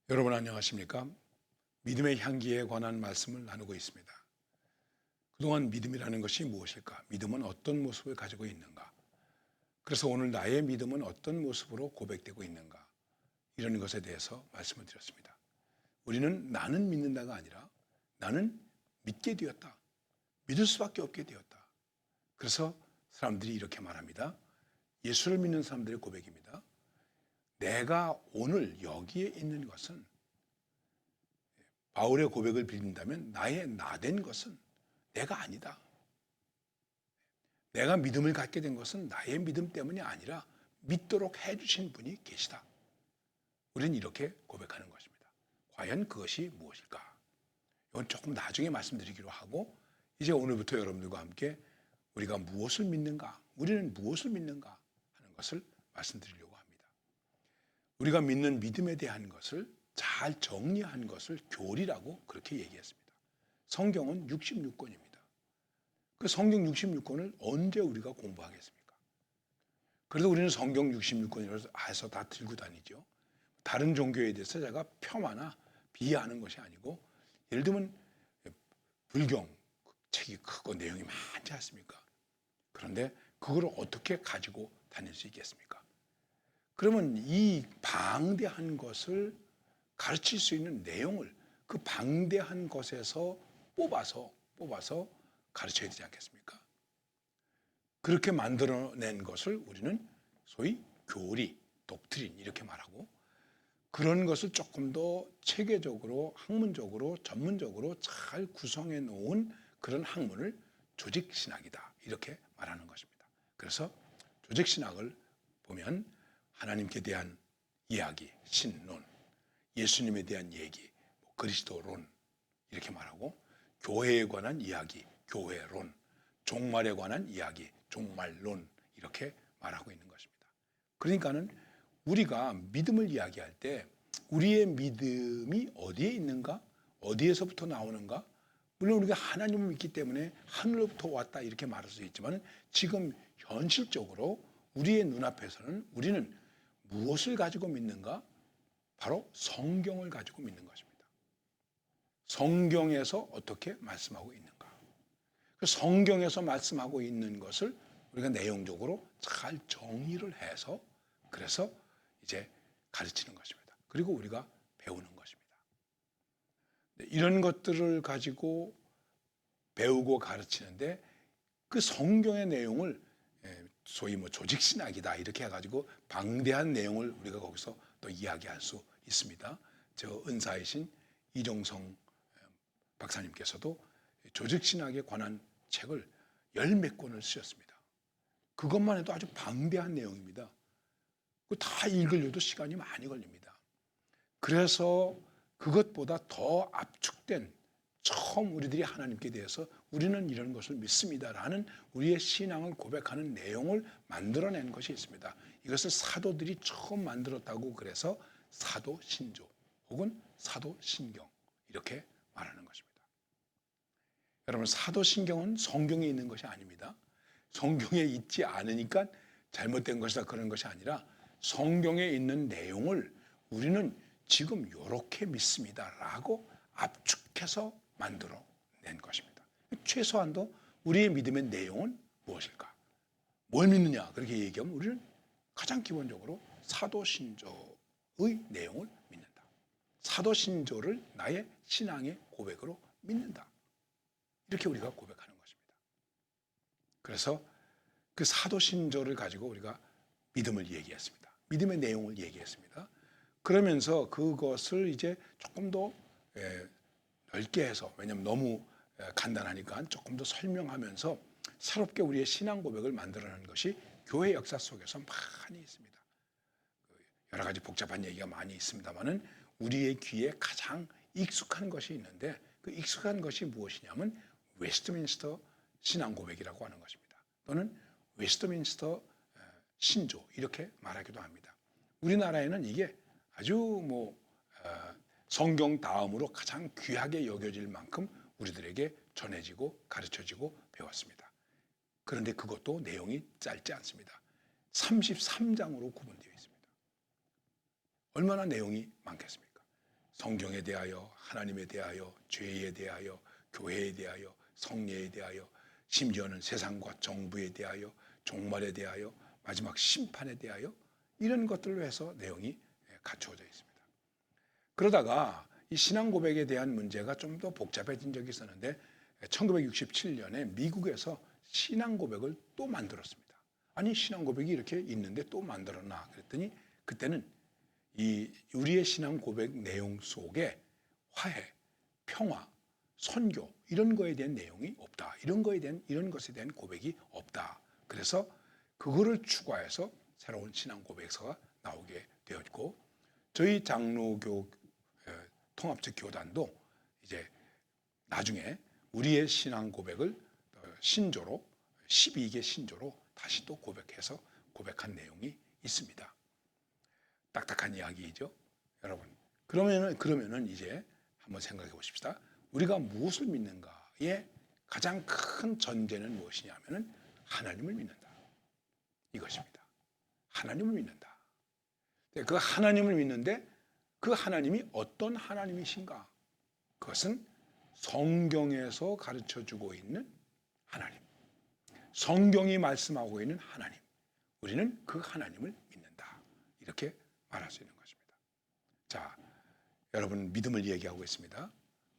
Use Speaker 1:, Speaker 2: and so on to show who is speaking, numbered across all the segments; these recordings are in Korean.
Speaker 1: 여러분 안녕하십니까? 믿음의 향기에 관한 말씀을 나누고 있습니다. 그동안 믿음이라는 것이 무엇일까? 믿음은 어떤 모습을 가지고 있는가? 그래서 오늘 나의 믿음은 어떤 모습으로 고백되고 있는가? 이런 것에 대해서 말씀을 드렸습니다. 우리는 나는 믿는다가 아니라 나는 믿게 되었다. 믿을 수밖에 없게 되었다. 그래서 사람들이 이렇게 말합니다. 예수를 믿는 사람들의 고백입니다. 내가 오늘 여기에 있는 것은, 바울의 고백을 빌린다면 나의 나된 것은 내가 아니다. 내가 믿음을 갖게 된 것은 나의 믿음 때문이 아니라 믿도록 해주신 분이 계시다. 우리는 이렇게 고백하는 것입니다. 과연 그것이 무엇일까? 이건 조금 나중에 말씀드리기로 하고, 이제 오늘부터 여러분들과 함께 우리가 무엇을 믿는가, 우리는 무엇을 믿는가 하는 것을 말씀드리려고 합니다. 우리가 믿는 믿음에 대한 것을 잘 정리한 것을 교리라고 그렇게 얘기했습니다. 성경은 66권입니다. 그 성경 66권을 언제 우리가 공부하겠습니까? 그래도 우리는 성경 66권이라서 해서 다 들고 다니죠. 다른 종교에 대해서 제가 폄하나 비하하는 것이 아니고, 예를 들면 불경 책이 크고 내용이 많지 않습니까? 그런데 그걸 어떻게 가지고 다닐 수 있겠습니까? 그러면 이 방대한 것을 가르칠 수 있는 내용을 그 방대한 것에서 뽑아서 가르쳐야 되지 않겠습니까? 그렇게 만들어낸 것을 우리는 소위 교리, 독트린 이렇게 말하고, 그런 것을 조금 더 체계적으로, 학문적으로, 전문적으로 잘 구성해 놓은 그런 학문을 조직신학이다 이렇게 말하는 것입니다. 그래서 조직신학을 보면 하나님께 대한 이야기, 신론, 예수님에 대한 얘기, 그리스도론 이렇게 말하고, 교회에 관한 이야기, 교회론, 종말에 관한 이야기, 종말론 이렇게 말하고 있는 것입니다. 그러니까는 우리가 믿음을 이야기할 때 우리의 믿음이 어디에 있는가? 어디에서부터 나오는가? 물론 우리가 하나님을 믿기 때문에 하늘로부터 왔다 이렇게 말할 수 있지만, 지금 현실적으로 우리의 눈앞에서는 우리는 무엇을 가지고 믿는가? 바로 성경을 가지고 믿는 것입니다. 성경에서 어떻게 말씀하고 있는가? 그 성경에서 말씀하고 있는 것을 우리가 내용적으로 잘 정리를 해서, 그래서 이제 가르치는 것입니다. 그리고 우리가 배우는 것입니다. 이런 것들을 가지고 배우고 가르치는데, 그 성경의 내용을 소위 조직신학이다 이렇게 해가지고 방대한 내용을 우리가 거기서 또 이야기할 수 있습니다. 저 은사이신 이종성 박사님께서도 조직신학에 관한 책을 열 몇 권을 쓰셨습니다. 그것만 해도 아주 방대한 내용입니다. 다 읽으려도 시간이 많이 걸립니다. 그래서 그것보다 더 압축된, 처음 우리들이 하나님께 대해서 우리는 이런 것을 믿습니다라는 우리의 신앙을 고백하는 내용을 만들어낸 것이 있습니다. 이것을 사도들이 처음 만들었다고, 그래서 사도신조 혹은 사도신경 이렇게 말하는 것입니다. 여러분, 사도신경은 성경에 있는 것이 아닙니다. 성경에 있지 않으니까 잘못된 것이다 그런 것이 아니라, 성경에 있는 내용을 우리는 지금 이렇게 믿습니다라고 압축해서 만들어낸 것입니다. 최소한도 우리의 믿음의 내용은 무엇일까? 뭘 믿느냐? 그렇게 얘기하면 우리는 가장 기본적으로 사도신조의 내용을 믿는다. 사도신조를 나의 신앙의 고백으로 믿는다. 이렇게 우리가 고백하는 것입니다. 그래서 그 사도신조를 가지고 우리가 믿음을 얘기했습니다. 믿음의 내용을 얘기했습니다. 그러면서 그것을 이제 조금 더 넓게 해서, 왜냐하면 너무 간단하니까 조금 더 설명하면서 새롭게 우리의 신앙 고백을 만들어내는 것이 교회 역사 속에서 많이 있습니다. 여러 가지 복잡한 얘기가 많이 있습니다만은 우리의 귀에 가장 익숙한 것이 있는데, 그 익숙한 것이 무엇이냐면 웨스트민스터 신앙 고백이라고 하는 것입니다. 또는 웨스트민스터 신조 이렇게 말하기도 합니다. 우리나라에는 이게 아주 성경 다음으로 가장 귀하게 여겨질 만큼 우리들에게 전해지고 가르쳐지고 배웠습니다. 그런데 그것도 내용이 짧지 않습니다. 33장으로 구분되어 있습니다. 얼마나 내용이 많겠습니까? 성경에 대하여, 하나님에 대하여, 죄에 대하여, 교회에 대하여, 성례에 대하여, 심지어는 세상과 정부에 대하여, 종말에 대하여, 마지막 심판에 대하여 이런 것들로 해서 내용이 갖추어져 있습니다. 그러다가 이 신앙 고백에 대한 문제가 좀 더 복잡해진 적이 있었는데 1967년에 미국에서 신앙 고백을 또 만들었습니다. 아니 신앙 고백이 이렇게 있는데 또 만들었나 그랬더니 그때는 이 우리의 신앙 고백 내용 속에 화해, 평화, 선교 이런 거에 대한 내용이 없다. 이런 것에 대한 고백이 없다. 그래서 그거를 추가해서 새로운 신앙 고백서가 나오게 되었고 저희 장로교 통합적 교단도 이제 나중에 우리의 신앙 고백을 신조로 12개 신조로 다시 또 고백한 내용이 있습니다. 딱딱한 이야기죠, 여러분. 그러면은 이제 한번 생각해 보십시다. 우리가 무엇을 믿는가의 가장 큰 전제는 무엇이냐면은 하나님을 믿는다. 이것입니다. 하나님을 믿는다. 그 하나님을 믿는데 그 하나님이 어떤 하나님이신가? 그것은 성경에서 가르쳐주고 있는 하나님. 성경이 말씀하고 있는 하나님. 우리는 그 하나님을 믿는다. 이렇게 말할 수 있는 것입니다. 자, 여러분 믿음을 얘기하고 있습니다.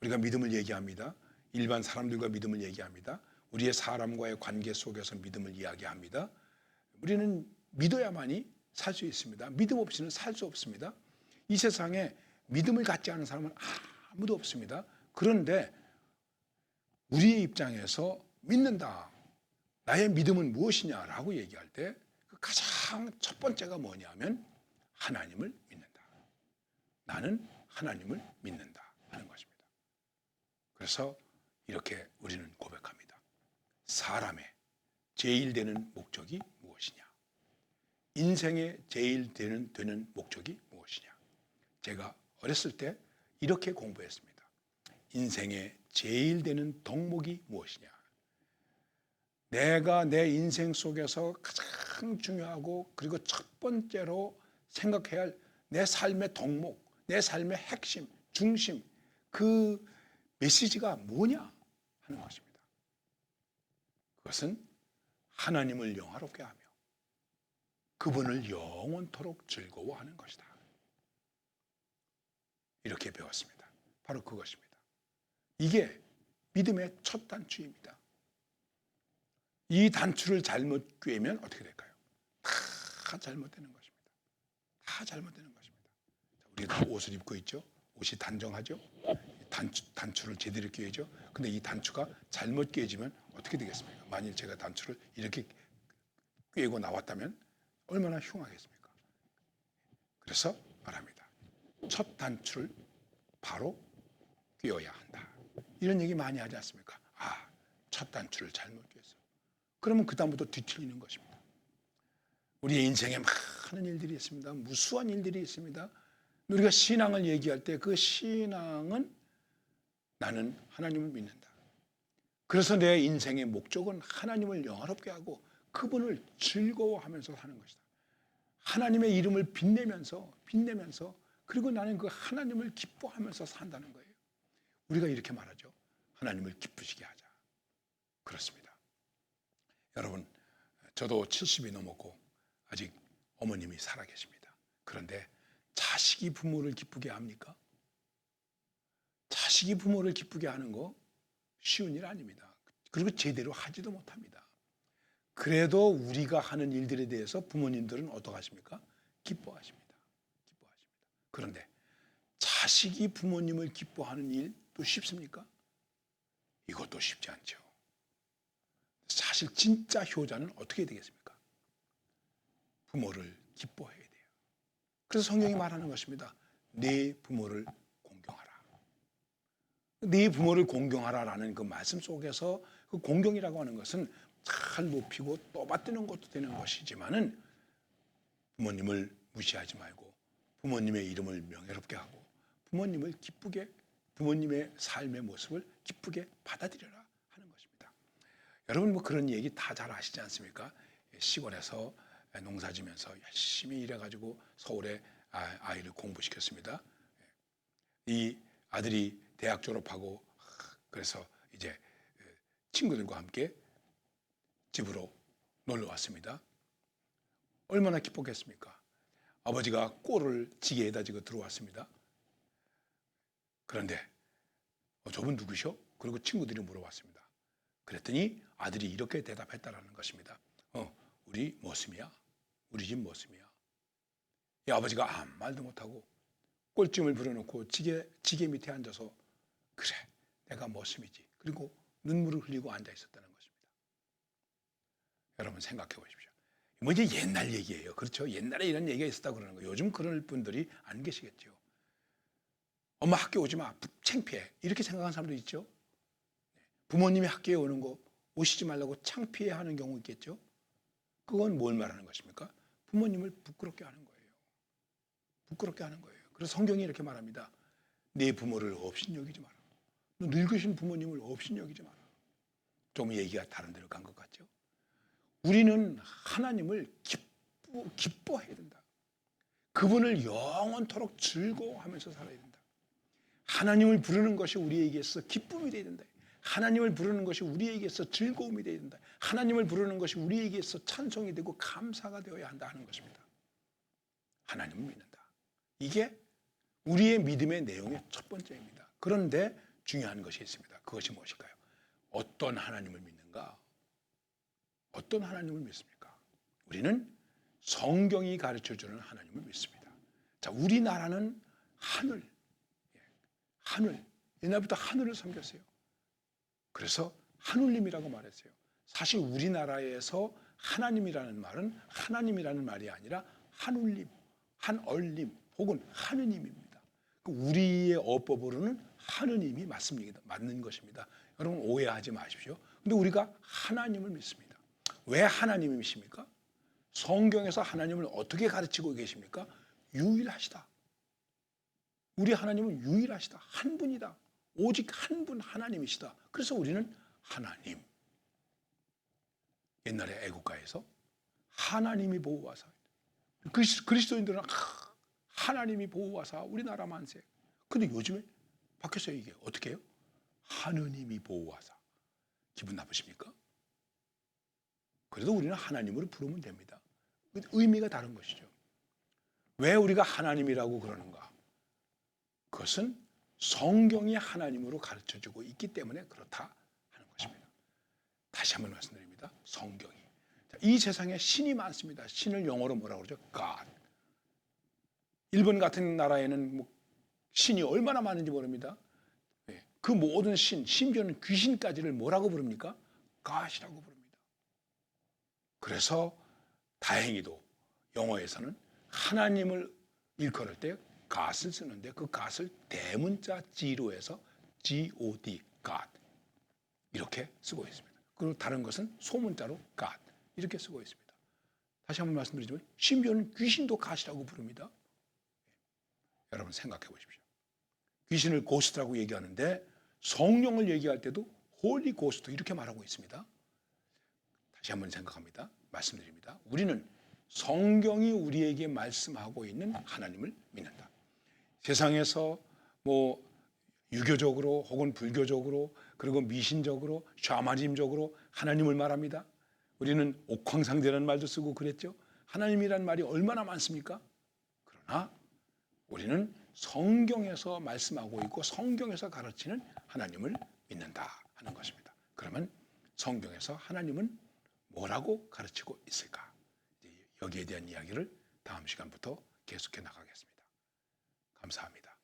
Speaker 1: 우리가 믿음을 얘기합니다. 일반 사람들과 믿음을 얘기합니다. 우리의 사람과의 관계 속에서 믿음을 이야기합니다. 우리는 믿어야만이 살 수 있습니다. 믿음 없이는 살 수 없습니다. 이 세상에 믿음을 갖지 않은 사람은 아무도 없습니다. 그런데 우리의 입장에서 믿는다. 나의 믿음은 무엇이냐라고 얘기할 때 가장 첫 번째가 뭐냐면 하나님을 믿는다. 나는 하나님을 믿는다 하는 것입니다. 그래서 이렇게 우리는 고백합니다. 사람의 제일 되는 목적이 무엇이냐? 인생의 제일 되는 목적이 무엇이냐? 제가 어렸을 때 이렇게 공부했습니다. 인생의 제일 되는 덕목이 무엇이냐? 내가 내 인생 속에서 가장 중요하고 그리고 첫 번째로 생각해야 할 내 삶의 덕목, 내 삶의 핵심, 중심, 그 메시지가 뭐냐 하는 것입니다. 그것은 하나님을 영화롭게 하며 그분을 영원토록 즐거워하는 것이다. 이렇게 배웠습니다. 바로 그것입니다. 이게 믿음의 첫 단추입니다. 이 단추를 잘못 꿰면 어떻게 될까요? 다 잘못되는 것입니다. 다 잘못되는 것입니다. 우리가 옷을 입고 있죠. 옷이 단정하죠. 단추를 제대로 꿰죠. 근데 이 단추가 잘못 꿰지면 어떻게 되겠습니까? 만일 제가 단추를 이렇게 꿰고 나왔다면 얼마나 흉하겠습니까? 그래서 말합니다. 첫 단추를 바로 꿰어야 한다. 이런 얘기 많이 하지 않습니까? 아, 첫 단추를 잘못 꿰었어. 그러면 그다음부터 뒤틀리는 것입니다. 우리의 인생에 많은 일들이 있습니다. 무수한 일들이 있습니다. 우리가 신앙을 얘기할 때 그 신앙은 나는 하나님을 믿는다. 그래서 내 인생의 목적은 하나님을 영화롭게 하고 그분을 즐거워하면서 사는 것이다. 하나님의 이름을 빛내면서 그리고 나는 그 하나님을 기뻐하면서 산다는 거예요. 우리가 이렇게 말하죠. 하나님을 기쁘시게 하자. 그렇습니다. 여러분, 저도 70이 넘었고 아직 어머님이 살아계십니다. 그런데 자식이 부모를 기쁘게 합니까? 자식이 부모를 기쁘게 하는 거 쉬운 일 아닙니다. 그리고 제대로 하지도 못합니다. 그래도 우리가 하는 일들에 대해서 부모님들은 어떡하십니까? 기뻐하십니다. 그런데 자식이 부모님을 기뻐하는 일도 쉽습니까? 이것도 쉽지 않죠. 사실 진짜 효자는 어떻게 되겠습니까? 부모를 기뻐해야 돼요. 그래서 성경이 말하는 것입니다. 네 부모를 공경하라. 네 부모를 공경하라라는 그 말씀 속에서 그 공경이라고 하는 것은 잘 높이고 떠받드는 것도 되는 것이지만은 부모님을 무시하지 말고 부모님의 이름을 명예롭게 하고 부모님을 기쁘게 부모님의 삶의 모습을 기쁘게 받아들여라 하는 것입니다. 여러분 뭐 그런 얘기 다 잘 아시지 않습니까? 시골에서 농사지면서 열심히 일해가지고 서울에 아이를 공부시켰습니다. 이 아들이 대학 졸업하고 그래서 이제 친구들과 함께 집으로 놀러 왔습니다. 얼마나 기뻤겠습니까? 아버지가 꼴을 지게에다 지고 들어왔습니다. 그런데 저분 누구셔? 그리고 친구들이 물어봤습니다. 그랬더니 아들이 이렇게 대답했다라는 것입니다. 우리 머슴이야. 우리 집 머슴이야. 이 아버지가 아무 말도 못하고 꼴찜을 불어놓고 지게 밑에 앉아서 그래 내가 머슴이지. 그리고 눈물을 흘리고 앉아 있었다는 것입니다. 여러분 생각해 보십시오. 뭐 이제 옛날 얘기예요. 그렇죠? 옛날에 이런 얘기가 있었다고 그러는 거예요. 요즘 그런 분들이 안 계시겠죠. 엄마 학교 오지 마. 창피해. 이렇게 생각하는 사람도 있죠. 부모님이 학교에 오는 거 오시지 말라고 창피해하는 경우 있겠죠. 그건 뭘 말하는 것입니까? 부모님을 부끄럽게 하는 거예요. 부끄럽게 하는 거예요. 그래서 성경이 이렇게 말합니다. 내 부모를 업신여기지 마라. 늙으신 부모님을 업신여기지 마라. 좀 얘기가 다른 데로 간 것 같죠. 우리는 하나님을 기뻐해야 된다. 그분을 영원토록 즐거워하면서 살아야 된다. 하나님을 부르는 것이 우리에게 있어 기쁨이 되어야 된다. 하나님을 부르는 것이 우리에게 있어 즐거움이 되어야 된다. 하나님을 부르는 것이 우리에게 있어 찬송이 되고 감사가 되어야 한다 하는 것입니다. 하나님을 믿는다. 이게 우리의 믿음의 내용의 첫 번째입니다. 그런데 중요한 것이 있습니다. 그것이 무엇일까요? 어떤 하나님을 믿는가? 어떤 하나님을 믿습니까? 우리는 성경이 가르쳐주는 하나님을 믿습니다. 자, 우리나라는 하늘, 옛날부터 하늘을 섬겼어요. 그래서 하늘님이라고 말했어요. 사실 우리나라에서 하나님이라는 말은 하나님이라는 말이 아니라 하늘님, 한얼님 혹은 하느님입니다. 우리의 어법으로는 하느님이 맞는 것입니다. 여러분 오해하지 마십시오. 근데 우리가 하나님을 믿습니다. 왜 하나님이십니까? 성경에서 하나님을 어떻게 가르치고 계십니까? 유일하시다. 우리 하나님은 유일하시다. 한 분이다. 오직 한 분 하나님이시다. 그래서 우리는 하나님. 옛날에 애국가에서 하나님이 보호하사. 그리스도인들은 하나님이 보호하사 우리나라 만세. 근데 요즘에 바뀌었어요. 이게 어떻게 해요? 하느님이 보호하사. 기분 나쁘십니까? 그래도 우리는 하나님으로 부르면 됩니다. 의미가 다른 것이죠. 왜 우리가 하나님이라고 그러는가? 그것은 성경이 하나님으로 가르쳐주고 있기 때문에 그렇다 하는 것입니다. 다시 한번 말씀드립니다. 성경이. 이 세상에 신이 많습니다. 신을 영어로 뭐라고 그러죠? God. 일본 같은 나라에는 신이 얼마나 많은지 모릅니다. 그 모든 신, 심지어는 귀신까지를 뭐라고 부릅니까? God이라고 부릅니다. 그래서 다행히도 영어에서는 하나님을 일컬을 때 God을 쓰는데 그 God을 대문자 G로 해서 G-O-D, God 이렇게 쓰고 있습니다. 그리고 다른 것은 소문자로 God 이렇게 쓰고 있습니다. 다시 한번 말씀드리지만 심지어는 귀신도 God이라고 부릅니다. 여러분 생각해 보십시오. 귀신을 고스트라고 얘기하는데 성령을 얘기할 때도 홀리 고스트 이렇게 말하고 있습니다. 다시 한번 생각합니다. 말씀드립니다. 우리는 성경이 우리에게 말씀하고 있는 하나님을 믿는다. 세상에서 유교적으로 혹은 불교적으로 그리고 미신적으로 샤머니즘적으로 하나님을 말합니다. 우리는 옥황상제라는 말도 쓰고 그랬죠. 하나님이라는 말이 얼마나 많습니까? 그러나 우리는 성경에서 말씀하고 있고 성경에서 가르치는 하나님을 믿는다 하는 것입니다. 그러면 성경에서 하나님은 뭐라고 가르치고 있을까? 여기에 대한 이야기를 다음 시간부터 계속해 나가겠습니다. 감사합니다.